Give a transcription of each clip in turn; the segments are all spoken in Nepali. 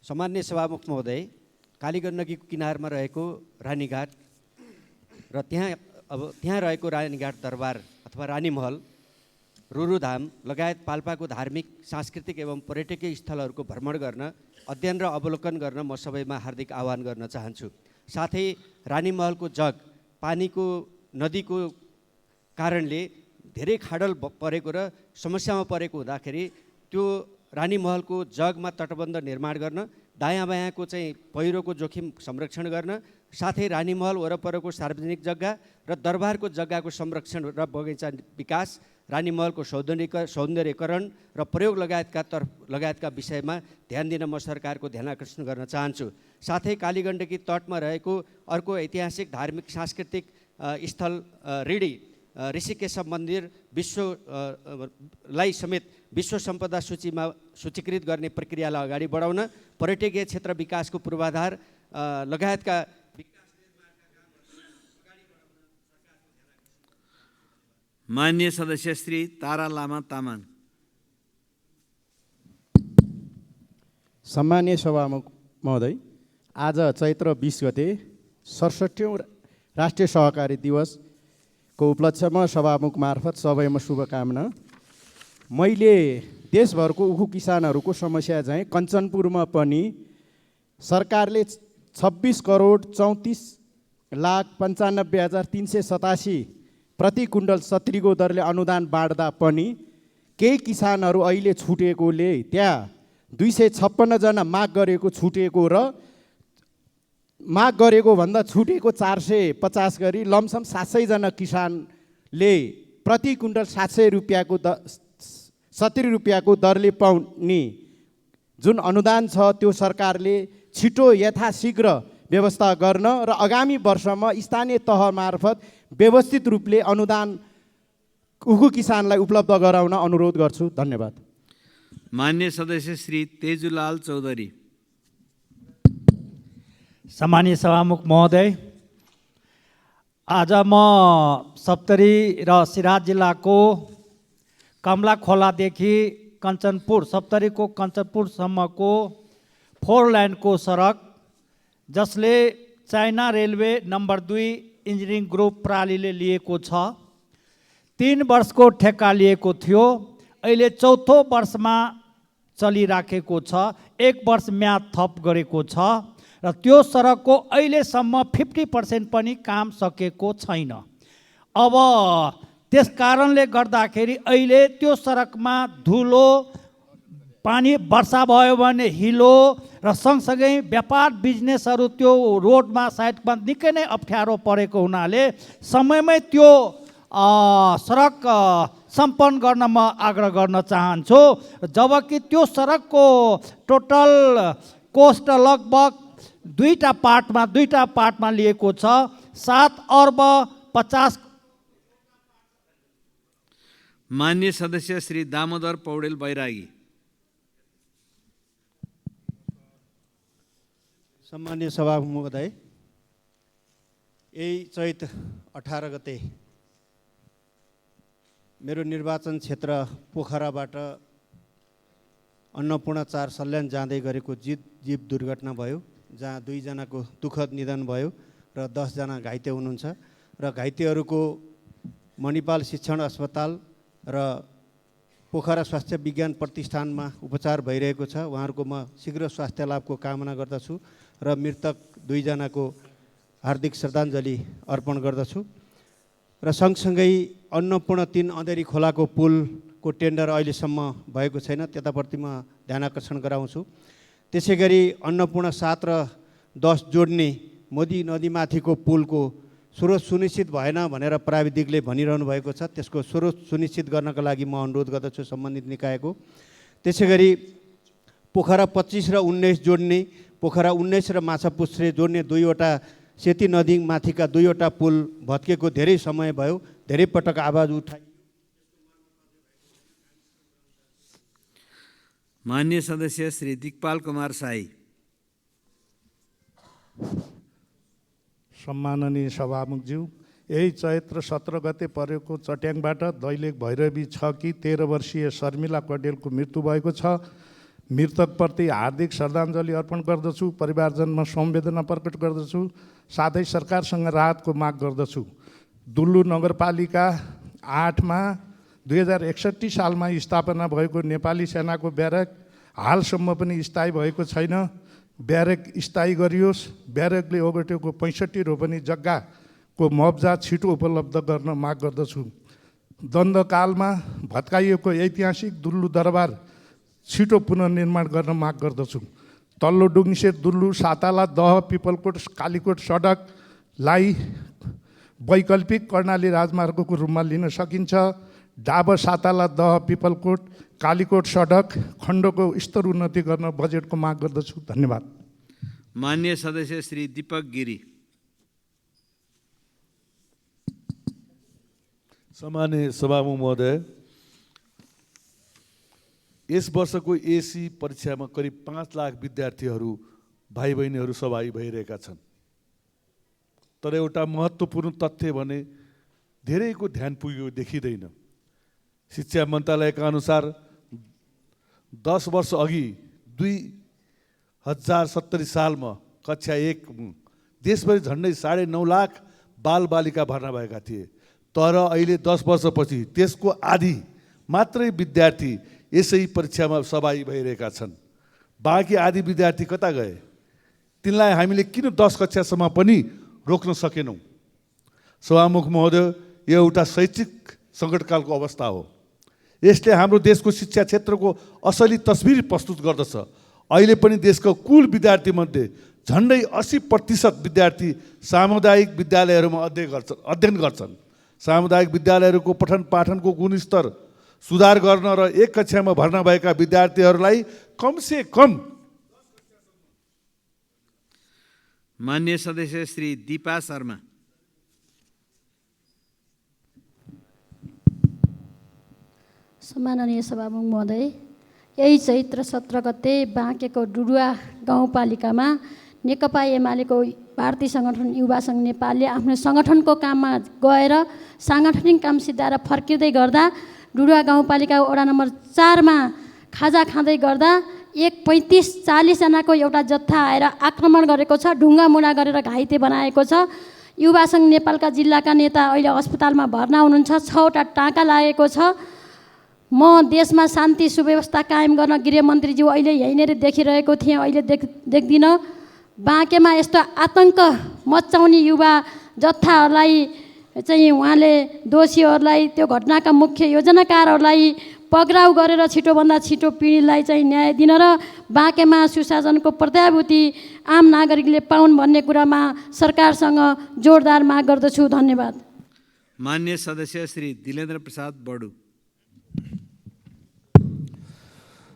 सामान्य सभामुख महोदय, कालीगण्ड नदीको किनारमा रहेको रानीघाट र त्यहाँ रहेको रानीघाट दरबार अथवा रानीमहल, रुरुधाम लगायत पाल्पाको धार्मिक, सांस्कृतिक एवं पर्यटकीय स्थलहरूको भ्रमण गर्न, अध्ययन र अवलोकन गर्न म सबैमा हार्दिक आह्वान गर्न चाहन्छु। साथै रानीमहलको जग पानीको नदीको कारणले धेरै खाडल परेको र समस्यामा परेको हुँदाखेरि त्यो रानीमहलको जगमा तटबन्ध निर्माण गर्न, दायाँ बायाँको चाहिँ पहिरोको जोखिम संरक्षण गर्न, साथै रानीमहल वरपरको सार्वजनिक जग्गा र दरबारको जग्गाको संरक्षण र बगैँचा विकास, रानीमहलको सौन्दर्यकरण र प्रयोग लगायतका विषयमा ध्यान दिन म सरकारको ध्यान आकर्षण गर्न चाहन्छु। साथै कालीगण्डकी तटमा रहेको अर्को ऐतिहासिक धार्मिक सांस्कृतिक स्थल ऋषिकेश मन्दिर लाई समेत विश्व सम्पदा सूचीमा सूचीकृत गर्ने प्रक्रियालाई अगाडि बढाउन, पर्यटकीय क्षेत्र विकासको पूर्वाधार लगायतका माननीय सदस्य श्री तारा लामा तामाङ। सम्मानीय सभामुख महोदय, आज चैत्र 20 गते 67औं राष्ट्रिय सहकारी दिवसको उपलक्ष्यमा सभामुख मार्फत सबैमा शुभकामना। मैले देशभरको उखु किसानहरूको समस्या चाहिँ कञ्चनपुरमा पनि सरकारले 26,34,95,387 प्रति कुण्डल सत्रीको दरले अनुदान बाँड्दा पनि केही किसानहरू अहिले छुटेकोले त्यहाँ 256 जना माग गरेको छुटेको र माग गरेको भन्दा छुटेको 450 गरी लमसम 700 जना किसानले प्रति कुण्डल 700 रुपियाँको 70 रुपियाँको दरले पाउने जुन अनुदान छ त्यो सरकारले छिटो यथाशीघ्र व्यवस्था गर्न र आगामी वर्षमा स्थानीय तह मार्फत व्यवस्थित रूपले अनुदान उखु किसानलाई उपलब्ध गराउन अनुरोध गर्छु। धन्यवाद। माननीय सदस्य श्री तेजुलाल चौधरी। सामान्य सभामुख महोदय, आज म सप्तरी र सिराहा जिल्लाको कमला खोलादेखि कञ्चनपुर, सप्तरीको कञ्चनपुरसम्मको 4 लाइनको सडक जसले China railway number 2 engineering group प्रणालीले लिएको छ, 3 वर्षको ठेक्का लिएको थियो, अहिले 4थो वर्षमा चलिराखेको छ, 1 वर्ष म्याद थप गरेको छ र त्यो सडकको अहिलेसम्म 50% पनि काम सकेको छैन। अब त्यस कारणले गर्दाखेरि अहिले त्यो सडकमा धुलो, पानी वर्षा भयो भने हिलो र सँगसँगै व्यापार बिजनेसहरू त्यो रोडमा साइडमा निकै नै अप्ठ्यारो परेको हुनाले समयमै त्यो सडक सम्पन्न गर्न म आग्रह गर्न चाहन्छु। जबकि त्यो सडकको टोटल कोस्ट लगभग दुईटा पार्टमा लिएको छ, 7 अर्ब 50। माननीय सदस्य श्री दामोदर पौडेल बैरागी। सम्मान्य सभामुख महोदय, यही चैत 18 गते मेरो निर्वाचन क्षेत्र पोखराबाट अन्नपूर्ण 4 सल्यान जाँदै गरेको जीव दुर्घटना भयो, जहाँ 2 जनाको दुःखद निधन भयो र 10 जना घाइते हुनुहुन्छ र घाइतेहरूको मणिपाल शिक्षण अस्पताल र पोखरा स्वास्थ्य विज्ञान प्रतिष्ठानमा उपचार भइरहेको छ। उहाँहरूको म शीघ्र स्वास्थ्य लाभको कामना गर्दछु र मृतक 2 जनाको हार्दिक श्रद्धाञ्जली अर्पण गर्दछु र सँगसँगै अन्नपूर्ण 3 अँधेरी खोलाको पुलको टेन्डर अहिलेसम्म भएको छैन, त्यताप्रति म ध्यान आकर्षण गराउँछु। त्यसै गरी अन्नपूर्ण 7 र 10 जोड्ने मोदी नदीमाथिको पुलको स्रोत सुनिश्चित भएन भनेर प्राविधिकले भनिरहनु भएको छ, त्यसको स्रोत सुनिश्चित गर्नका लागि म अनुरोध गर्दछु सम्बन्धित निकायको। त्यसै गरी पोखरा 25 र 19 जोड्ने, पोखरा 19 र माछापुच्छ्रे जोड्ने 2वटा सेती नदी माथिका 2वटा पुल भत्केको धेरै समय भयो, धेरै पटक आवाज उठाइ। माननीय सदस्य श्री दिकपाल कुमार साई। सम्माननीय सभामुखज्यू, यही चैत्र 17 गते परेको चट्याङबाट दैलेख भैरवी 6 कि 13 वर्षीय शर्मिला कडेलको मृत्यु भएको छ। मृतकप्रति हार्दिक श्रद्धाञ्जली अर्पण गर्दछु, परिवारजनमा संवेदना प्रकट गर्दछु, साथै सरकारसँग राहतको माग गर्दछु। दुल्लु नगरपालिका 8मा 2061 सालमा स्थापना भएको नेपाली सेनाको ब्यारेक हालसम्म पनि स्थायी भएको छैन। ब्यारेक स्थायी गरियोस्। ब्यारेकले ओगटेको 65 रोपनी जग्गाको मुआब्जा छिटो उपलब्ध गर्न माग गर्दछु। द्वन्द्वकालमा भत्काइएको ऐतिहासिक दुल्लु दरबार छिटो पुनर्निर्माण गर्न माग गर्दछु। तल्लो डुङ्गसेर दुल्लु साताला दह पिपलकोट कालीकोट सडकलाई वैकल्पिक कर्णाली राजमार्गको रूपमा लिन सकिन्छ। डाबर साताला दह पिपलकोट कालीकोट सडक खण्डको स्तर उन्नति गर्न बजेटको माग गर्दछु। धन्यवाद। मान्य सदस्य श्री दीपक गिरी। सम्माननीय सभामुख महोदय, यस वर्षको एसी परीक्षामा करिब 5 लाख विद्यार्थीहरू भाइ बहिनीहरू सहभागी भइरहेका छन्। तर एउटा महत्त्वपूर्ण तथ्य भने धेरैको ध्यान पुगेको देखिँदैन। शिक्षा मन्त्रालयका अनुसार 10 वर्ष अघि 2070 सालमा कक्षा 1 देशभरि झन्डै 9.5 लाख बालबालिका भर्ना भएका थिए। तर अहिले 10 वर्षपछि त्यसको आधी मात्रै विद्यार्थी यसै परीक्षामा सहभागी भइरहेका छन्। बाँकी आधी विद्यार्थी कता गए? तिनलाई हामीले किन 10 कक्षासम्म पनि रोक्न सकेनौँ? सभामुख महोदय, यो एउटा शैक्षिक सङ्कटकालको अवस्था हो। यसले हाम्रो देशको शिक्षा क्षेत्रको असली तस्बिर प्रस्तुत गर्दछ। अहिले पनि देशको कुल विद्यार्थीमध्ये झन्डै 80% विद्यार्थी सामुदायिक विद्यालयहरूमा अध्ययन गर्छन्। सामुदायिक विद्यालयहरूको पठन पाठनको गुणस्तर सुधार गर्न र 1 कक्षामा भर्ना भएका विद्यार्थीहरूलाई कमसे कम। मान्य सदस्य श्री दीपा शर्मा। सम्माननीय सभामुख महोदय, यही चैत्र 17 गते बाँकेको डुडुवा गाउँपालिकामा नेकपा एमालेको भारतीय सङ्गठन युवा सङ्घ नेपालले आफ्नो सङ्गठनको काममा गएर साङ्गठनिक काम सिद्धाएर फर्किँदै गर्दा डुडुवा गाउँपालिका वडा नम्बर 4मा खाजा खाँदै गर्दा 35-40 जनाको एउटा जत्था आएर आक्रमण गरेको छ, ढुङ्गा मुढा गरेर घाइते बनाएको छ। युवा सङ्घ नेपालका जिल्लाका नेता अहिले अस्पतालमा भर्ना हुनुहुन्छ। 6वटा टाँका लागेको छ। म देशमा शान्ति सुव्यवस्था कायम गर्न गृहमन्त्रीज्यू अहिले यहीँनिर देखिरहेको थिएँ, अहिले देख्दिनँ। बाँकेमा यस्तो आतङ्क मचाउने युवा जत्थाहरूलाई चाहिँ उहाँले दोषीहरूलाई, त्यो घटनाका मुख्य योजनाकारहरूलाई पक्राउ गरेर छिटोभन्दा छिटो पीडितलाई चाहिँ न्याय दिन र बाँकेमा सुशासनको प्रत्याभूति आम नागरिकले पाउन् भन्ने कुरामा सरकारसँग जोरदार माग गर्दछु। धन्यवाद। मान्य सदस्य श्री दिलेन्द्र प्रसाद बडु।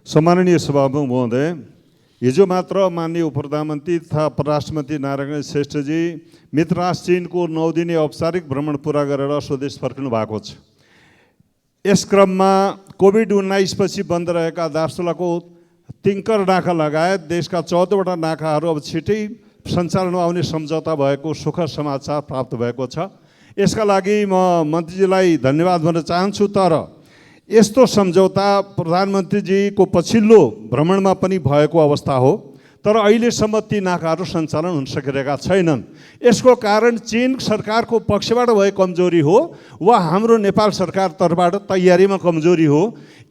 सम्माननीय सभामुख महोदय, हिजो मात्र माननीय उपप्रधानमन्त्री तथा परराष्ट्र मन्त्री नारायण श्रेष्ठजी मित्र राष्ट्र चीनको 9 दिने औपचारिक भ्रमण पुरा गरेर स्वदेश फर्किनु भएको छ। यस क्रममा कोभिड-19 पछि बन्द रहेका दार्चुलाको तिङ्कर नाका लगायत देशका 14वटा नाकाहरू अब छिटै सञ्चालनमा आउने सम्झौता भएको सुखद समाचार प्राप्त भएको छ। यसका लागि म मन्त्रीजीलाई धन्यवाद भन्न चाहन्छु। तर यस्तो सम्झौता प्रधानमन्त्रीजीको पछिल्लो भ्रमणमा पनि भएको अवस्था हो, तर अहिलेसम्म ती नाकाहरू सञ्चालन हुन सकिरहेका छैनन्। यसको कारण चीन सरकारको पक्षबाट भएको कमजोरी हो वा हाम्रो नेपाल सरकार तर्फबाट तयारीमा कमजोरी हो?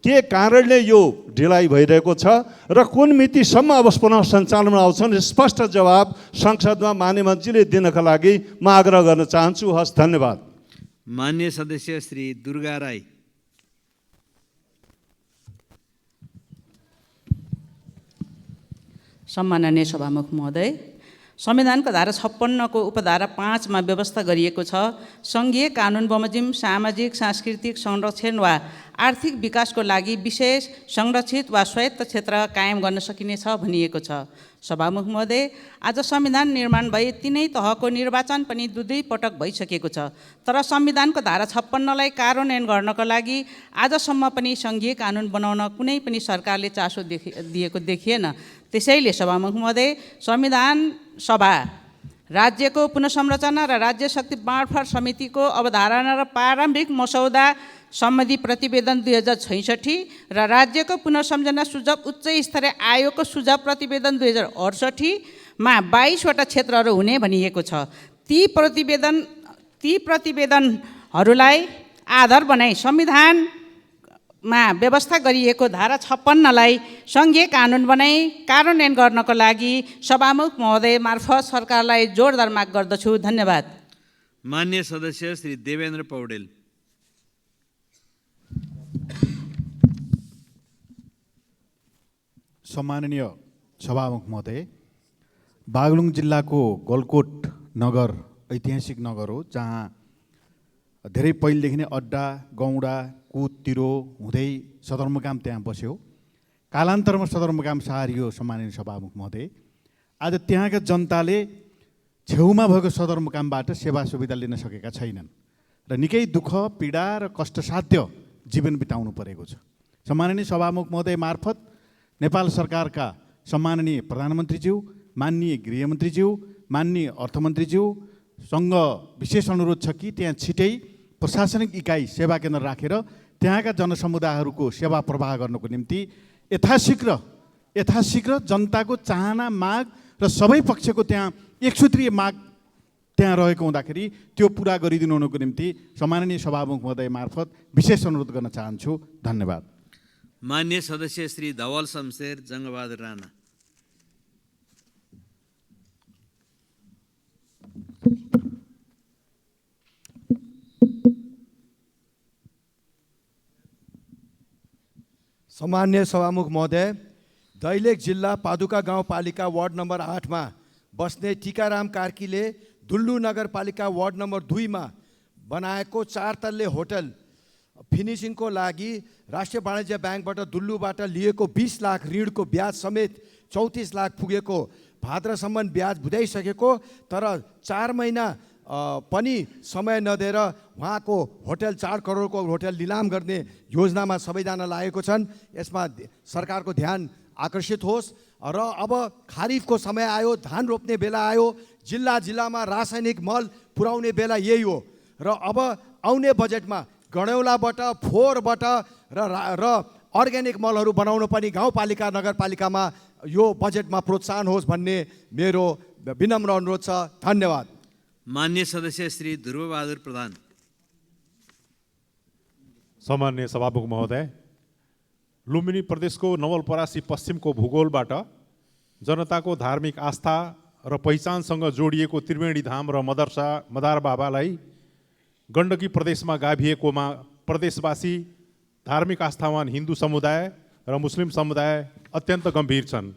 के कारणले यो ढिलाइ भइरहेको छ र कुन मितिसम्म अब पुनः सञ्चालनमा आउँछन्? स्पष्ट जवाब संसदमा मान्य मन्त्रीले दिनका लागि म आग्रह गर्न चाहन्छु। हस्, धन्यवाद। मान्य सदस्य श्री दुर्गा राई। सम्माननीय सभामुख महोदय, संविधानको धारा 56 को उपधारा 5 मा व्यवस्था गरिएको छ, सङ्घीय कानुन बमोजिम सामाजिक सांस्कृतिक संरक्षण वा आर्थिक विकासको लागि विशेष संरक्षित वा स्वायत्त क्षेत्र कायम गर्न सकिनेछ भनिएको छ। सभामुख महोदय, आज संविधान निर्माण भई तीनै तहको निर्वाचन पनि 2 पटक भइसकेको छ, तर संविधानको धारा 56 लाई कार्यान्वयन गर्नको लागि आजसम्म पनि सङ्घीय कानुन बनाउन कुनै पनि सरकारले चासो दिएको देखिएन। त्यसैले सभामुख महोदय, संविधान सभा राज्यको पुनर्संरचना र राज्य शक्ति बाँडफाँड समितिको अवधारणा र प्रारम्भिक मसौदा सम्बन्धी प्रतिवेदन 2066 र राज्यको पुनर्सम्झना सुझाव उच्च स्तरीय आयोगको सुझाव प्रतिवेदन 2068मा 22वटा क्षेत्रहरू हुने भनिएको छ। ती प्रतिवेदनहरूलाई आधार बनाई संविधानमा व्यवस्था गरिएको धारा 56लाई सङ्घीय कानुन बनाई कार्यान्वयन गर्नको लागि सभामुख महोदय मार्फत सरकारलाई जोरदार माग गर्दछु। धन्यवाद। मान्य सदस्य श्री देवेन्द्र पौडेल। सम्माननीय सभामुख महोदय, बागलुङ जिल्लाको गलकोट नगर ऐतिहासिक नगर हो, जहाँ धेरै पहिलेदेखि नै अड्डा, गौडा, कुदतिरो हुँदै सदरमुकाम त्यहाँ बस्यो। कालान्तरमा सदरमुकाम सारियो। सम्माननीय सभामुख महोदय, आज त्यहाँका जनताले छेउमा भएको सदरमुकामबाट सेवा सुविधा लिन सकेका छैनन् र निकै दुःख, पीडा र कष्टसाध्य जीवन बिताउनु परेको छ। सम्माननीय सभामुख महोदय मार्फत नेपाल सरकारका सम्माननीय प्रधानमन्त्रीज्यू, माननीय गृहमन्त्रीज्यू, माननीय अर्थमन्त्रीज्यूसँग विशेष अनुरोध छ कि त्यहाँ छिटै प्रशासनिक इकाइ सेवा केन्द्र राखेर त्यहाँका जनसमुदायहरूको सेवा प्रवाह गर्नको निम्ति यथाशीघ्र जनताको चाहना, माग र सबै पक्षको त्यहाँ एकसूत्रीय माग त्यहाँ रहेको हुँदाखेरि त्यो पुरा गरिदिनु हुनुको निम्ति सम्माननीय सभामुख महोदय मार्फत विशेष अनुरोध गर्न चाहन्छु। धन्यवाद। मान्य सदस्य श्री धवल शमशेर जङ्गबहादुर राणा। सम्मान्य सभामुख महोदय, दैलेख जिल्ला पादुका गाउँपालिका वार्ड नम्बर 8मा बस्ने टिकाराम कार्कीले दुल्लु नगरपालिका वार्ड नम्बर 2मा बनाएको 4 तल्ले होटल फिनिसिङको लागि राष्ट्रिय वाणिज्य ब्याङ्कबाट दुल्लुबाट लिएको 20 लाख ऋणको ब्याज समेत 34 लाख पुगेको भाद्रसम्म ब्याज बुझाइसकेको, तर 4 महिना पनि समय नदिएर उहाँको होटल 4 करोडको होटल निलाम गर्ने योजनामा सबैजना लागेको छन्। यसमा सरकारको ध्यान आकर्षित होस्। र अब खारिफको समय आयो, धान रोप्ने बेला आयो, जिल्लामा रासायनिक मल पुर्याउने बेला यही हो र अब आउने बजेटमा गणेौलाबाट, फोहोरबाट र अर्ग्यानिक मलहरू बनाउन पनि गाउँपालिका, नगरपालिकामा यो बजेटमा प्रोत्साहन होस् भन्ने मेरो विनम्र अनुरोध छ। धन्यवाद। मान्य सदस्य श्री ध्रुवबहादुर प्रधान। सम्मान्य सभामुख महोदय, लुम्बिनी प्रदेशको नवलपरासी पश्चिमको भूगोलबाट जनताको धार्मिक आस्था र पहिचानसँग जोडिएको त्रिवेणी धाम र मदार बाबालाई गण्डकी प्रदेशमा गाभिएकोमा प्रदेशवासी, धार्मिक आस्थावान हिन्दू समुदाय र मुस्लिम समुदाय अत्यन्त गम्भीर छन्।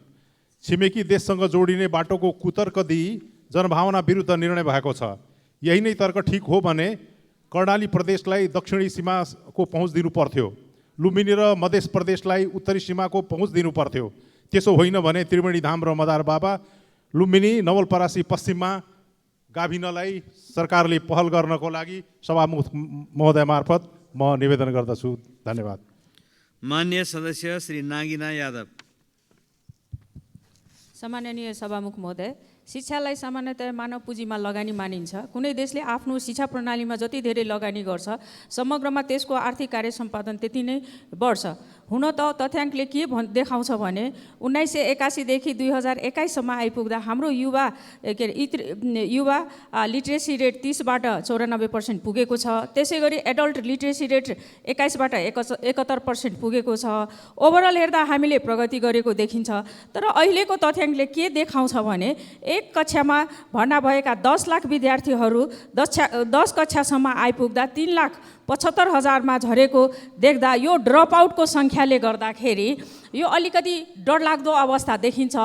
छिमेकी देशसँग जोडिने बाटोको कुतर्क दिई जनभावना विरुद्ध निर्णय भएको छ। यही नै तर्क ठिक हो भने कर्णाली प्रदेशलाई दक्षिणी सीमाको पहुँच दिनु पर्थ्यो, लुम्बिनी र मध्य प्रदेशलाई उत्तरी सीमाको पहुँच दिनु पर्थ्यो। त्यसो होइन भने त्रिवेणी धाम र मदार बाबा लुम्बिनी नवलपरासी पश्चिममा गाभिनलाई सरकारले पहल गर्नको लागि सभामुख महोदय मार्फत म निवेदन गर्दछु। धन्यवाद। मान्य सदस्य श्री नागिना यादव। सम्माननीय सभामुख महोदय, शिक्षालाई सामान्यतया मानव पुँजीमा लगानी मानिन्छ। कुनै देशले आफ्नो शिक्षा प्रणालीमा जति धेरै लगानी गर्छ, समग्रमा त्यसको आर्थिक कार्य सम्पादन त्यति नै बढ्छ। हुन त तथ्याङ्कले के देखाउँछ भने 1981देखि 2021सम्म आइपुग्दा हाम्रो युवा लिट्रेसी रेट 30बाट 94% पुगेको छ। त्यसै गरी एडल्ट लिट्रेसी रेट 21बाट 71% पुगेको छ। ओभरअल हेर्दा हामीले प्रगति गरेको देखिन्छ। तर अहिलेको तथ्याङ्कले के देखाउँछ भने एक कक्षामा भर्ना भएका 10 लाख विद्यार्थीहरू 10 कक्षासम्म आइपुग्दा 3,75,000मा झरेको देख्दा यो ड्रप आउटको सङ्ख्याले गर्दाखेरि यो अलिकति डरलाग्दो अवस्था देखिन्छ।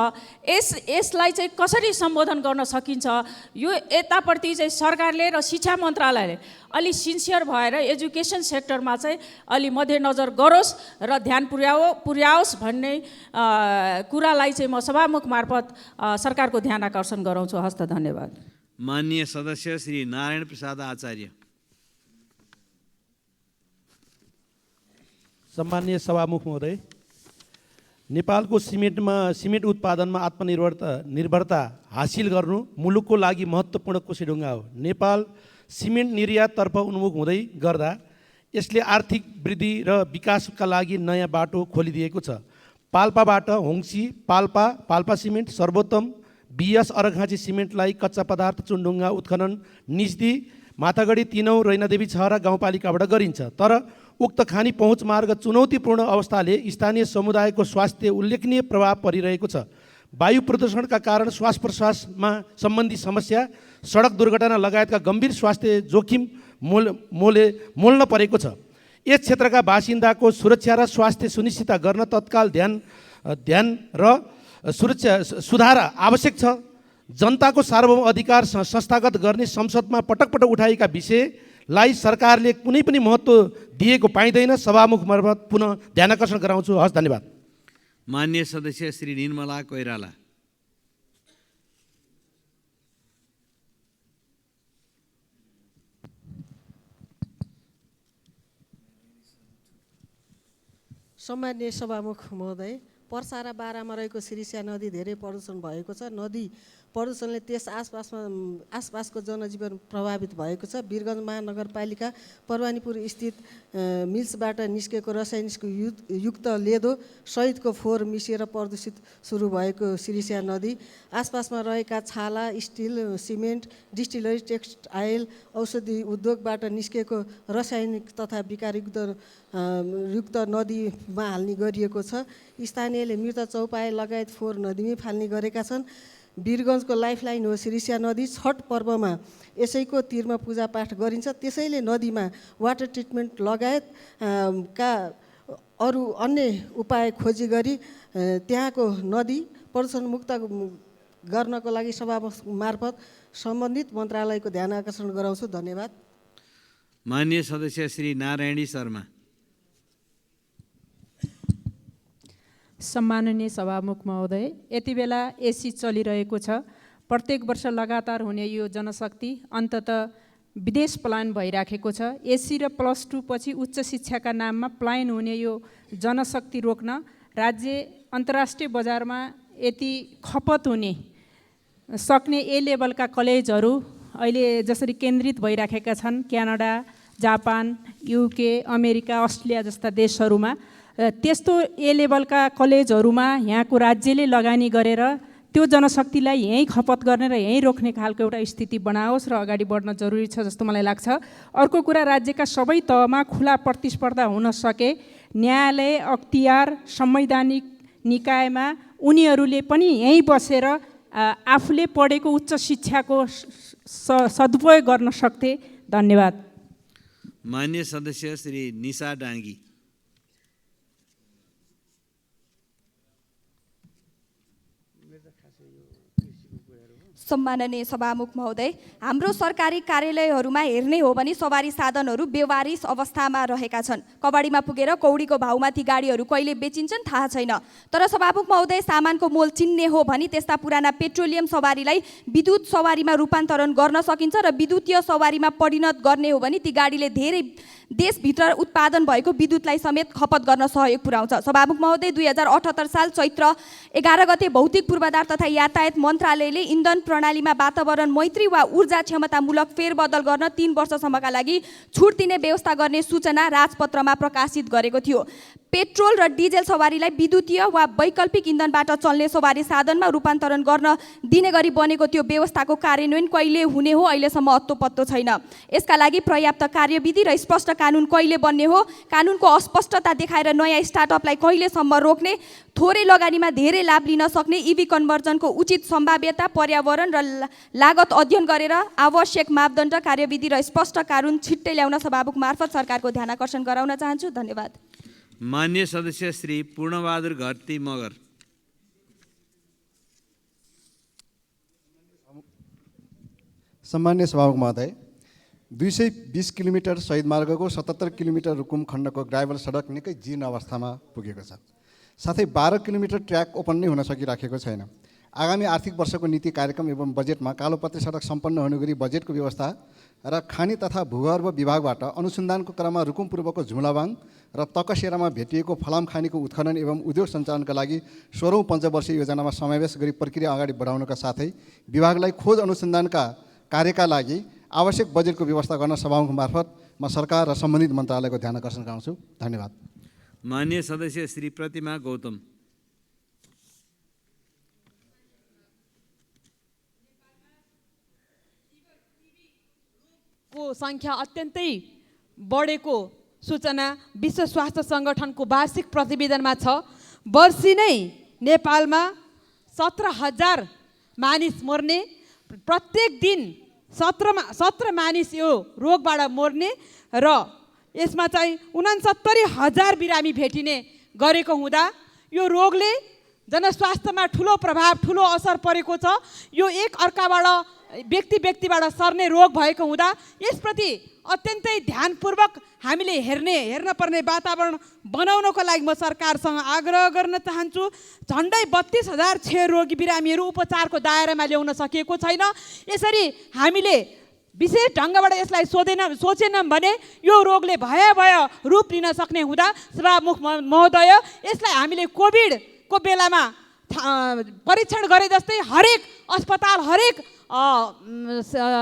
यसलाई चाहिँ कसरी सम्बोधन गर्न सकिन्छ, यो यताप्रति चाहिँ सरकारले र शिक्षा मन्त्रालयले अलि सिन्सियर भएर एजुकेसन सेक्टरमा चाहिँ अलि मध्यनजर गरोस् र ध्यान पुर्याओस् भन्ने कुरालाई चाहिँ म सभामुख मार्फत सरकारको ध्यान आकर्षण गराउँछु। हस्त। धन्यवाद। माननीय सदस्य श्री नारायण प्रसाद आचार्य। सम्माननीय सभामुख महोदय, नेपालको सिमेन्ट उत्पादनमा आत्मनिर्भरता हासिल गर्नु मुलुकको लागि महत्त्वपूर्ण कोसेढुङ्गा हो। नेपाल सिमेन्ट निर्याततर्फ उन्मुख हुँदै गर्दा यसले आर्थिक वृद्धि र विकासका लागि नयाँ बाटो खोलिदिएको छ। पाल्पाबाट होङ्सी, पाल्पा सिमेन्ट, सर्वोत्तम, बिएस अरघाँची सिमेन्टलाई कच्चा पदार्थ चुनढुङ्गा उत्खनन निस्दी, माथागढी, तिनौँ, रैनादेवी छहरा गाउँपालिकाबाट गरिन्छ। तर उक्त खानी पहुँच मार्ग चुनौतीपूर्ण अवस्थाले स्थानीय समुदायको स्वास्थ्य उल्लेखनीय प्रभाव परिरहेको छ। वायु प्रदूषणका कारण श्वास प्रश्वासमा सम्बन्धी समस्या, सडक दुर्घटना लगायतका गम्भीर स्वास्थ्य जोखिम मोल्न परेको छ। यस क्षेत्रका बासिन्दाको सुरक्षा र स्वास्थ्य सुनिश्चित गर्न तत्काल ध्यान र सुधार आवश्यक छ। जनताको सार्वभौम अधिकार संस्थागत गर्ने संसदमा पटक पटक उठाएका विषयलाई सरकारले कुनै पनि महत्त्व दिएको पाइँदैन। सभामुख मार्फत पुनः ध्यानाकर्षण गराउँछु। हस्, धन्यवाद। मान्य सदस्य श्री निर्मला कोइराला। सम्माननीय सभामुख महोदय, पर्सा र बारामा रहेको सिरिसिया नदी धेरै प्रदूषण भएको छ। नदी प्रदूषणले त्यस आसपासको जनजीवन प्रभावित भएको छ। वीरगञ्ज महानगरपालिका परवानीपुर स्थित मिल्सबाट निस्केको रसायनिक युक्त लेदो सहितको फोहोर मिसिएर प्रदूषित सुरु भएको सिरिसिया नदी आसपासमा रहेका छाला, स्टिल, सिमेन्ट, डिस्टिलरी, टेक्सटाइल, औषधि उद्योगबाट निस्केको रासायनिक तथा विकारयुक्त नदीमा हाल्ने गरिएको छ। स्थानीयले मृत चौपाए लगायत फोहोर नदीमै फाल्ने गरेका छन्। वीरगञ्जको लाइफलाइन हो सिरिसिया नदी। छठ पर्वमा यसैको तीरमा पूजापाठ गरिन्छ। त्यसैले नदीमा वाटर ट्रिटमेन्ट लगायत का अरू अन्य उपाय खोजी गरी त्यहाँको नदी प्रदूषणमुक्त गर्नको लागि सभा मार्फत सम्बन्धित मन्त्रालयको ध्यान आकर्षण गराउँछु। धन्यवाद। मान्य सदस्य श्री नारायणी शर्मा। सम्माननीय सभामुख महोदय, यति बेला एसी चलिरहेको छ। प्रत्येक वर्ष लगातार हुने यो जनशक्ति अन्ततः विदेश पलायन भइराखेको छ। एसी र +2 पछि उच्च शिक्षाका नाममा पलायन हुने यो जनशक्ति रोक्न राज्य अन्तर्राष्ट्रिय बजारमा यति खपत हुने सक्ने ए लेभलका कलेजहरू अहिले जसरी केन्द्रित भइराखेका छन् Canada, Japan, UK, America, Australia जस्ता देशहरूमा, त्यस्तो ए लेभलका कलेजहरूमा यहाँको राज्यले लगानी गरेर त्यो जनशक्तिलाई यहीँ खपत गर्ने र यहीँ रोक्ने खालको एउटा स्थिति बनाओस् र अगाडि बढ्न जरुरी छ जस्तो मलाई लाग्छ। अर्को कुरा, राज्यका सबै तहमा खुला प्रतिस्पर्धा हुन सके, न्यायालय, अख्तियार, संवैधानिक निकायमा उनीहरूले पनि यहीँ बसेर आफूले पढेको उच्च शिक्षाको सदुपयोग गर्न सक्थे। धन्यवाद। मान्य सदस्य श्री निशा डाङ्गी। सम्माननीय सभामुख महोदय, हाम्रो सरकारी कार्यालयहरूमा हेर्ने हो भने सवारी साधनहरू बेवारिस अवस्थामा रहेका छन्। कबाडीमा पुगेर कौडीको भाउमा ती गाडीहरू कहिले बेचिन्छन् थाहा छैन। तर सभामुख महोदय, सामानको मोल चिन्ने हो भने त्यस्ता पुराना पेट्रोलियम सवारीलाई विद्युत सवारीमा रूपान्तरण गर्न सकिन्छ र विद्युतीय सवारीमा परिणत गर्ने हो भने ती गाडीले धेरै देशभित्र उत्पादन भएको विद्युतलाई समेत खपत गर्न सहयोग पुर्याउँछ। सभामुख महोदय, 2078 साल चैत्र 11 गते भौतिक पूर्वाधार तथा यातायात मन्त्रालयले इन्धन प्रणालीमा वातावरण मैत्री वा ऊर्जा क्षमतामूलक फेरबदल गर्न 3 वर्षसम्मका लागि छुट दिने व्यवस्था गर्ने सूचना राजपत्रमा प्रकाशित गरेको थियो। पेट्रोल र डिजेल सवारीलाई विद्युतीय वा वैकल्पिक इन्धनबाट चल्ने सवारी साधनमा रूपान्तरण गर्न दिने गरी बनेको त्यो व्यवस्थाको कार्यान्वयन कहिले हुने हो अहिलेसम्म अत्तो-पत्तो छैन। यसका लागि पर्याप्त कार्यविधि र स्पष्ट कानुन कहिले बन्ने हो, कानुनको अस्पष्टता देखाएर नयाँ स्टार्टअपलाई कहिलेसम्म रोक्ने, थोरै लगानीमा धेरै लाभ लिन सक्ने इभी कन्भर्जनको उचित सम्भाव्यता, पर्यावरण र लागत अध्ययन गरेर आवश्यक मापदण्ड, कार्यविधि र स्पष्ट कानुन छिट्टै ल्याउन सभामुख मार्फत सरकारको ध्यान आकर्षण गराउन चाहन्छु। धन्यवाद। मान्य सदस्य श्री पूर्णबहादुर घरती मगर। सम्मान्य सभामुख महोदय, 220 किलोमिटर शहीद मार्गको 77 किलोमिटर रुकुम खण्डको ग्राभल सडक निकै जीर्ण अवस्थामा पुगेको छ। साथै 12 किलोमिटर ट्र्याक ओपन नै हुन सकिराखेको छैन। आगामी आर्थिक वर्षको नीति कार्यक्रम एवं बजेटमा कालोपत्रे सडक सम्पन्न हुने गरी बजेटको व्यवस्था र खानी तथा भूगर्भ विभागबाट अनुसन्धानको क्रममा रुकुम पूर्वको झुमलाबाङ र तकसेरामा भेटिएको फलाम खानीको उत्खनन एवं उद्योग सञ्चालनका लागि 16औँ पञ्चवर्षीय योजनामा समावेश गरी प्रक्रिया अगाडि बढाउनका साथै विभागलाई खोज अनुसन्धानका कार्यका लागि आवश्यक बजेटको व्यवस्था गर्न सभामुख मार्फत म सरकार र सम्बन्धित मन्त्रालयको ध्यान आकर्षण गराउँछु। धन्यवाद। मान्य सदस्य श्री प्रतिमा गौतम। को सङ्ख्या अत्यन्तै बढेको सूचना विश्व स्वास्थ्य सङ्गठनको वार्षिक प्रतिवेदनमा छ। वर्षी नै नेपालमा 17,000 मानिस मर्ने, प्रत्येक दिन 17 मानिस यो रोगबाट मर्ने र यसमा चाहिँ 69,000 बिरामी भेटिने गरेको हुँदा यो रोगले जनस्वास्थ्यमा ठुलो प्रभाव, ठुलो असर परेको छ। यो एक अर्काबाट व्यक्तिबाट सर्ने रोग भएको हुँदा यसप्रति अत्यन्तै ध्यानपूर्वक हामीले हेर्न पर्ने वातावरण बनाउनको लागि म सरकारसँग आग्रह गर्न चाहन्छु। झन्डै 32,000 क्षयरोगी बिरामीहरू उपचारको दायरामा ल्याउन सकिएको छैन। यसरी हामीले विशेष ढङ्गबाट यसलाई सोचेनौँ भने यो रोगले भयावह रूप लिन सक्ने हुँदा सभामुख महोदय, यसलाई हामीले कोभिडको बेलामा परीक्षण गरे जस्तै हरेक अस्पताल, हरेक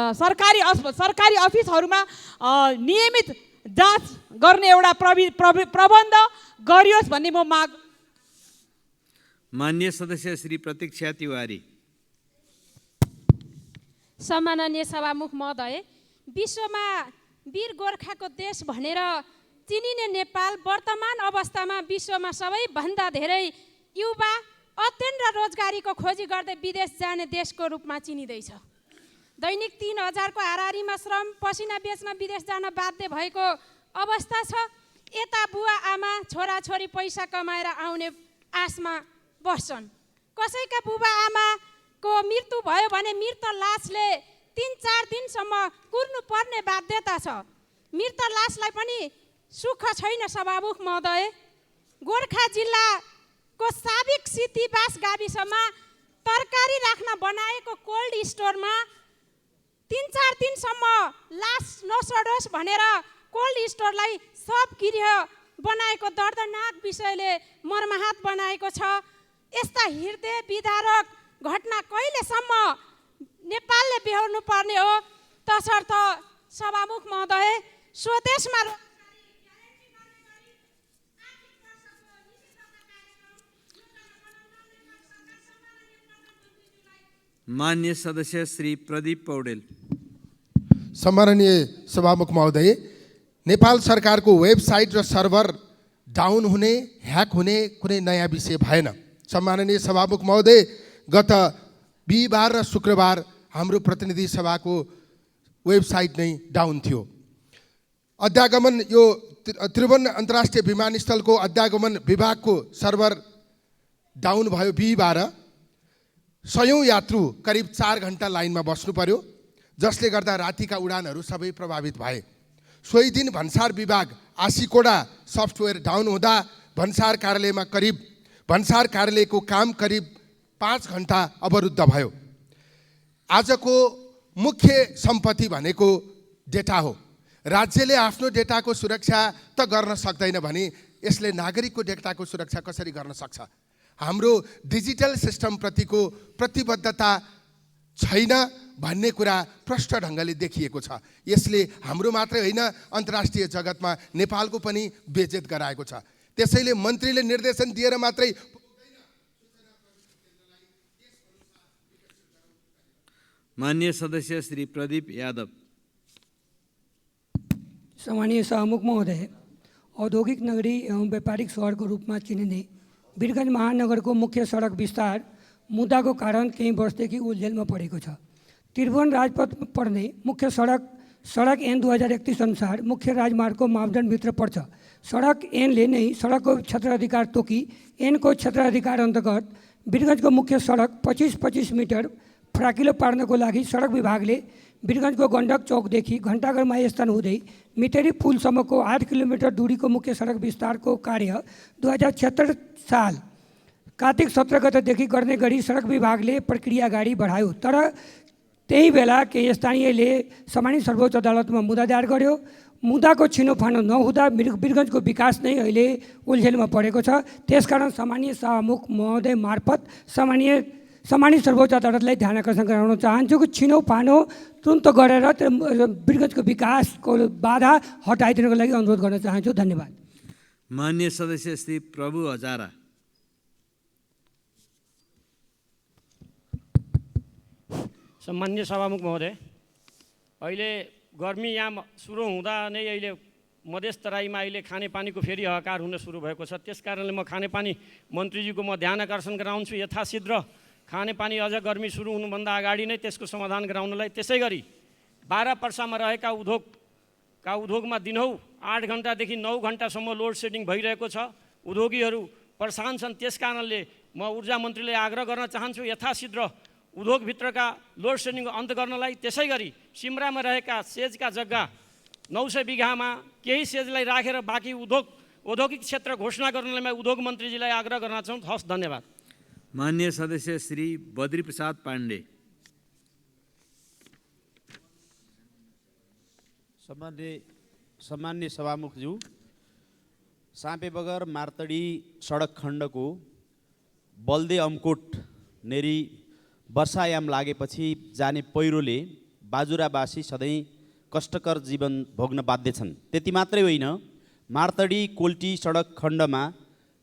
सरकारी अफिसहरूमा नियमित जाँच गर्ने एउटा प्रबन्ध गरियोस् भन्ने म माग। मान्य सदस्य श्री प्रतीक्षा तिवारी। सम्माननीय सभामुख महोदय, विश्वमा वीर गोर्खाको देश भनेर चिनिने नेपाल वर्तमान अवस्थामा विश्वमा सबैभन्दा धेरै युवा अध्ययन र रोजगारीको खोजी गर्दै विदेश जाने देशको रूपमा चिनिँदैछ। दैनिक 3,000 को हाराहारीमा श्रम पसिना बेच्न विदेश जान बाध्य भएको अवस्था छ। यता बुवा आमा छोराछोरी पैसा कमाएर आउने आशमा बस्छन्। कसैका बुबा आमाको मृत्यु भयो भने मृत लासले 3-4 दिनसम्म कुर्नु पर्ने बाध्यता छ। मृत लासलाई पनि सुख छैन। सभामुख महोदय, गोर्खा जिल्लाको साबिक सिद्धिबास गाविसमा तरकारी राख्न बनाएको कोल्ड स्टोरमा 3-4 दिनसम्म लास नसडोस् भनेर कोल्ड स्टोरलाई सब गृह बनाएको दर्दनाक विषयले मर्माहत बनाएको छ। यस्ता हृदय विदारक घटना कहिलेसम्म नेपालले बेहोर्नु पर्ने हो? तसर्थ सभामुख महोदय, स्वदेशमा मान्य सदस्य श्री प्रदीप पौडेल। सम्माननीय सभामुख महोदय, नेपाल सरकारको वेबसाइट र सर्भर डाउन हुने, ह्याक हुने कुनै नयाँ विषय भएन। सम्माननीय सभामुख महोदय, गत बिहिबार र शुक्रबार हाम्रो प्रतिनिधि सभाको वेबसाइट नै डाउन थियो। अध्यागमन यो त्रिभुवन अन्तर्राष्ट्रिय विमानस्थलको अध्यागमन विभागको सर्भर डाउन भयो बिहिबार। 100औं यात्रु करिब 4 घण्टा लाइनमा बस्नु पर्यो, जसले गर्दा रातिका उडानहरू सबै प्रभावित भए। सोही दिन भन्सार विभाग आसिकोडा सफ्टवेयर डाउन हुँदा भन्सार कार्यालयको काम करिब 5 घण्टा अवरुद्ध भयो। आजको मुख्य सम्पत्ति भनेको डेटा हो। राज्यले आफ्नो डेटाको सुरक्षा त गर्न सक्दैन भने यसले नागरिकको डेटाको सुरक्षा कसरी गर्न सक्छ? हाम्रो डिजिटल सिस्टम प्रतिको प्रतिबद्धता छैन भन्ने कुरा प्रष्ट ढङ्गले देखिएको छ। यसले हाम्रो मात्रै होइन, अन्तर्राष्ट्रिय जगतमा नेपालको पनि बेइज्जत गराएको छ। त्यसैले मन्त्रीले निर्देशन दिएर मात्रै मान्य सदस्य श्री प्रदीप यादव। सम्मानीय सभामुख महोदय, औद्योगिक नगरी एवं व्यापारिक सहरको रूपमा चिनिने वीरगञ्ज महानगरको मुख्य सडक विस्तार मुद्दाको कारण केही वर्षदेखि उल्झेलमा परेको छ। त्रिभुवन राजपथ पर्ने मुख्य सडक ऐन 2031 अनुसार मुख्य राजमार्गको मापदण्डभित्र पर्छ। सडक ऐनले नै सडकको क्षेत्राधिकार तोकी ऐनको क्षेत्राधिकार अन्तर्गत वीरगञ्जको मुख्य सडक 25-25 मिटर फराकिलो पार्नको लागि सडक विभागले वीरगञ्जको गण्डक चौकदेखि घण्टाघर माइस्थान हुँदै मिटेरी पुलसम्मको 8 किलोमिटर दूरीको मुख्य सडक विस्तारको कार्य 2076 साल कार्तिक 17 गतेदेखि गर्ने गरी सडक विभागले प्रक्रिया अगाडि बढायो। तर त्यही बेला केही स्थानीयले सम्मानित सर्वोच्च अदालतमा मुद्दा दायर गर्यो। मुद्दाको छिनोफानो नहुँदा वीरगञ्जको विकास नै अहिले उल्झेलमा परेको छ। त्यसकारण सम्मानीय सभामुख महोदय मार्फत सम्मानीय सम्मानित सर्वोच्च अदालतलाई ध्यान आकर्षण गराउन चाहन्छु कि छिनोफानो तुरन्त गरेर त्यो वीरगञ्जको विकासको बाधा हटाइदिनको लागि अनुरोध गर्न चाहन्छु। धन्यवाद। मान्य सदस्य श्री प्रभु हजारा। सम्मान्य सभामुख महोदय, अहिले गर्मी यहाँ सुरु हुँदा नै अहिले मधेस तराईमा अहिले खानेपानीको फेरि हाहाकार हुन सुरु भएको छ। त्यस कारणले म खानेपानी मन्त्रीजीको म ध्यान आकर्षण गराउँछु, यथाशीघ्र खानेपानी अझ गर्मी सुरु हुनुभन्दा अगाडि नै त्यसको समाधान गराउनलाई। त्यसै गरी 12 पर्सामा रहेका उद्योगमा दिनहौ 8 घन्टादेखि 9 घन्टासम्म लोड सेडिङ भइरहेको छ। उद्योगीहरू परेसान छन्। त्यस कारणले म ऊर्जा मन्त्रीले आग्रह गर्न चाहन्छु यथाशीघ्र उद्योगभित्रका लोड सेडिङ अन्त गर्नलाई। त्यसै गरी सिमरामा रहेका सेजका जग्गा 900 बिघामा केही सेजलाई राखेर बाँकी औद्योगिक क्षेत्र घोषणा गर्नलाई म उद्योग मन्त्रीजीलाई आग्रह गर्न चाहन्छु। हस्, धन्यवाद। मान्य सदस्य श्री बद्री प्रसाद पाण्डे। सम्मान्य सभामुखज्यू, साँपेबगर मार्तडी सडक खण्डको बल्दे अमकोट नेरी वर्षायाम लागेपछि जाने पहिरोले बाजुरावासी सधैँ कष्टकर जीवन भोग्न बाध्य छन्। त्यति मात्रै होइन, मार्तडी कोल्टी सडक खण्डमा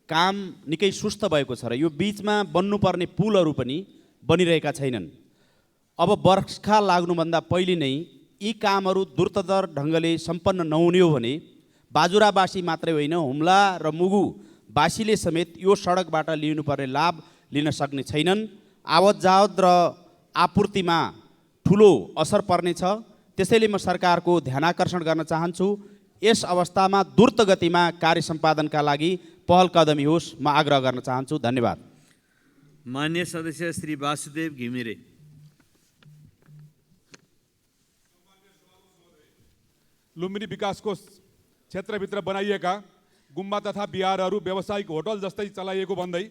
काम निकै सुस्त भएको छ र यो बीचमा बन्नुपर्ने पुलहरू पनि बनिरहेका छैनन्। अब बर्खा लाग्नुभन्दा पहिले नै यी कामहरू द्रुततर ढङ्गले सम्पन्न नहुने हो भने बाजुरावासी मात्रै होइन, हुम्ला र मुगुवासीले समेत यो सडकबाट लिनुपर्ने लाभ लिन सक्ने छैनन्। आवत जावत र आपूर्तिमा ठुलो असर पर्नेछ। त्यसैले म सरकारको ध्यानाकर्षण गर्न चाहन्छु, यस अवस्थामा द्रुत गतिमा कार्य सम्पादनका लागि पहल कदमी होस्, म आग्रह गर्न चाहन्छु। धन्यवाद। मान्य सदस्य श्री वासुदेव घिमिरे। लुम्बिनी विकास कोष क्षेत्रभित्र बनाइएका गुम्बा तथा बिहारहरू व्यावसायिक होटल जस्तै चलाइएको भन्दै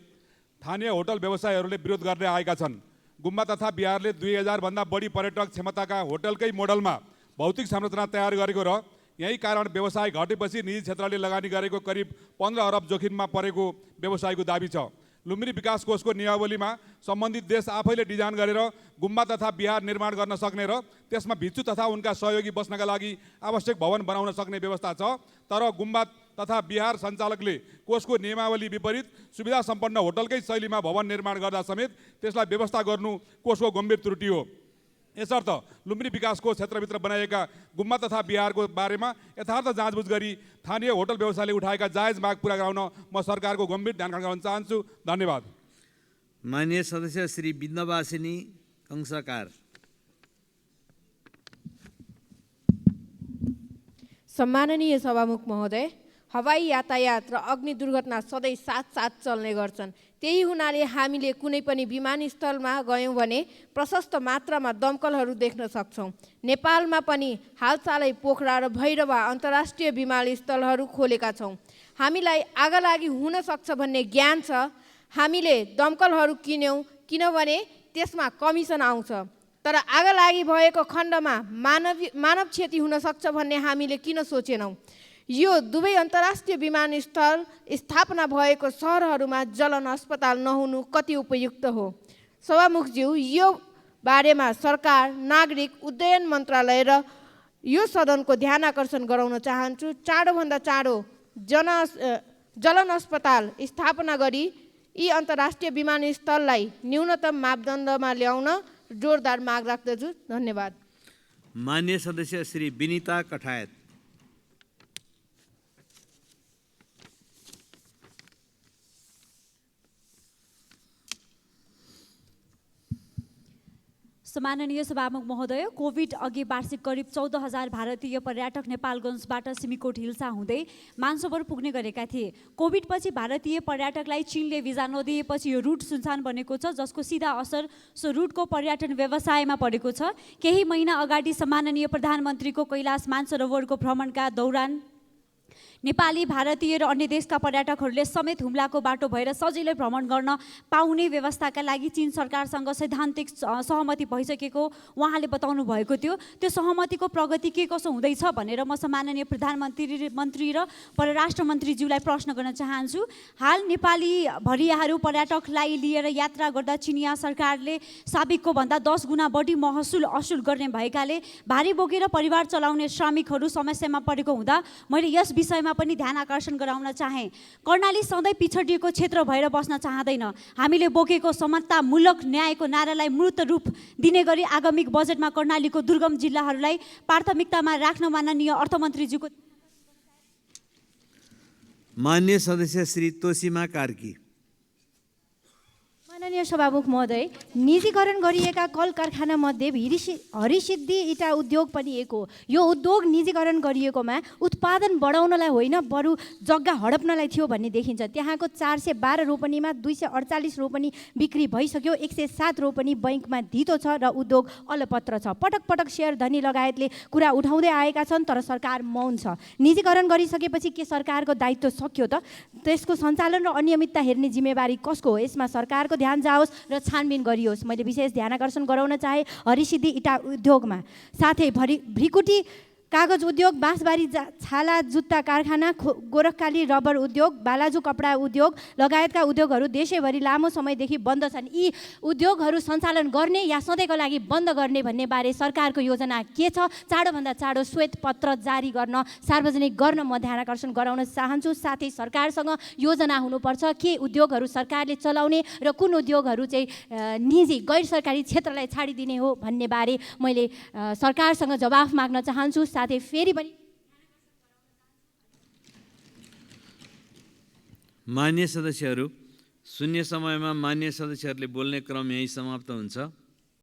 स्थानीय होटल व्यवसायीहरूले विरोध गर्दै आएका छन्। गुम्बा तथा बिहारले 2000 भन्दा बढी पर्यटक क्षमताका होटलकै मोडलमा भौतिक संरचना तयार गरेको र यही कारण व्यवसाय घटेपछि निजी क्षेत्रले लगानी गरेको करिब 15 अरब जोखिममा परेको व्यवसायको दाबी छ। लुम्बिनी विकास कोषको नियमावलीमा सम्बन्धित देश आफैले डिजाइन गरेर गुम्बा तथा बिहार निर्माण गर्न सक्ने र त्यसमा भिक्षु तथा उनका सहयोगी बस्नका लागि आवश्यक भवन बनाउन सक्ने व्यवस्था छ। तर गुम्बा तथा बिहार सञ्चालकले कोषको नियमावली विपरीत सुविधा सम्पन्न होटलकै शैलीमा भवन निर्माण गर्दा समेत त्यसलाई व्यवस्था गर्नु कोषको गम्भीर त्रुटि हो। यसर्थ लुम्बिनी विकास कोष क्षेत्रभित्र बनाइएका गुम्बा तथा बिहारको बारेमा यथार्थ जाँचबुझ गरी स्थानीय होटल व्यवसायले उठाएका जायज माग पूरा गराउन म सरकारको गम्भीर ध्यान गराउन चाहन्छु। धन्यवाद। मान्य सदस्य श्री बिन्दवासिनी कंसाकार। सम्माननीय सभामुख महोदय, हवाई यातायात र अग्नि दुर्घटना सधैँ साथ चल्ने गर्छन्। त्यही हुनाले हामीले कुनै पनि विमानस्थलमा गयौँ भने प्रशस्त मात्रामा दमकलहरू देख्न सक्छौँ। नेपालमा पनि हालसालै पोखरा र भैरवा अन्तर्राष्ट्रिय विमानस्थलहरू खोलेका छौँ। हामीलाई आगलागी हुन सक्छ भन्ने ज्ञान छ। हामीले दमकलहरू किन्यौँ किनभने त्यसमा कमिसन आउँछ। तर आगलागी भएको खण्डमा मानव क्षति हुन सक्छ भन्ने हामीले किन सोचेनौँ? यो दुवै अन्तर्राष्ट्रिय विमानस्थल स्थापना भएको सहरहरूमा जलन अस्पताल नहुनु कति उपयुक्त हो? सभामुखज्यू, यो बारेमा सरकार, नागरिक उड्डयन मन्त्रालय र यो सदनको ध्यान आकर्षण गराउन चाहन्छु। चाँडोभन्दा चाँडो जलन अस्पताल स्थापना गरी यी अन्तर्राष्ट्रिय विमानस्थललाई न्यूनतम मापदण्डमा ल्याउन जोरदार माग राख्दछु। धन्यवाद। मान्य सदस्य श्री विनिता कठायत। सम्माननीय सभामुख महोदय, कोभिड अघि वार्षिक करिब 14,000 भारतीय पर्यटक नेपालगञ्जबाट सिमीकोट हिल्सा हुँदै मानसरोवर पुग्ने गरेका थिए। कोभिडपछि भारतीय पर्यटकलाई चीनले भिजा नदिएपछि यो रुट सुनसान बनेको छ, जसको सिधा असर सो रुटको पर्यटन व्यवसायमा परेको छ। केही महिना अगाडि सम्माननीय प्रधानमन्त्रीको कैलाश मानसरोवरको भ्रमणका दौरान नेपाली भारतीय र अन्य देशका पर्यटकहरूले समेत हुम्लाको बाटो भएर सजिलै भ्रमण गर्न पाउने व्यवस्थाका लागि चीन सरकारसँग सैद्धान्तिक सहमति भइसकेको उहाँले बताउनु भएको थियो। त्यो सहमतिको प्रगति के कसो हुँदैछ भनेर म सम्माननीय प्रधानमन्त्री र परराष्ट्र मन्त्रीज्यूलाई प्रश्न गर्न चाहन्छु। हाल नेपाली भरियाहरू पर्यटकलाई लिएर यात्रा गर्दा चिनिया सरकारले साबिकको भन्दा 10 गुणा बढी महसुल असुल गर्ने भएकाले भारी बोकेर परिवार चलाउने श्रमिकहरू समस्यामा परेको हुँदा मैले यस विषयमा पनि ध्यान आकर्षण गराउन चाहे। कर्णाली सधैँ पिछडिएको क्षेत्र भएर बस्न चाहँदैन। हामीले बोकेको समतामूलक न्यायको नारालाई मूर्त रूप दिने गरी आगामी बजेटमा कर्णालीको दुर्गम जिल्लाहरूलाई प्राथमिकतामा राख्न माननीय अर्थमन्त्रीज्यूको मान्य सदस्य श्री तोसीमा कार्की। माननीय सभामुख महोदय, निजीकरण गरिएका कल कारखाना मध्ये हरिसिद्धि इटा उद्योग पनि एक हो। यो उद्योग निजीकरण गरिएकोमा उत्पादन बढाउनलाई होइन बरु जग्गा हडप्नलाई थियो भन्ने देखिन्छ। त्यहाँको 412 रोपनीमा 248 रोपनी बिक्री भइसक्यो, 107 रोपनी बैङ्कमा धितो छ र उद्योग अलपत्र छ। पटक पटक शेयर धनी लगायतले कुरा उठाउँदै आएका छन् तर सरकार मौन छ। निजीकरण गरिसकेपछि के सरकारको दायित्व सक्यो त? त्यसको सञ्चालन र अनियमितता हेर्ने जिम्मेवारी कसको हो? यसमा सरकारको ध्यान जाओस् र छानबिन गरियोस्। मैले विशेष ध्यान आकर्षण गराउन चाहे हरिसिद्धि इटा उद्योगमा। साथै भ्रिकुटी कागज उद्योग, बाँसबारी छाला जुत्ता कारखाना, गोरखकाली रबर उद्योग, बालाजु कपडा उद्योग लगायतका उद्योगहरू देशैभरि लामो समयदेखि बन्द छन्। यी उद्योगहरू सञ्चालन गर्ने या सधैँको लागि बन्द गर्ने भन्ने बारे सरकारको योजना के छ? चाँडोभन्दा चाँडो श्वेत पत्र जारी गर्न, सार्वजनिक गर्न म ध्यान आकर्षण गराउन चाहन्छु। साथै सरकारसँग योजना हुनुपर्छ के उद्योगहरू सरकारले चलाउने र कुन उद्योगहरू चाहिँ निजी गैर सरकारी क्षेत्रलाई छाडिदिने हो भन्ने बारे मैले सरकारसँग जवाफ माग्न चाहन्छु। साथै फेरि पनि मान्य सदस्यहरू, शून्य समयमा मान्य सदस्यहरूले बोल्ने क्रम यही समाप्त हुन्छ।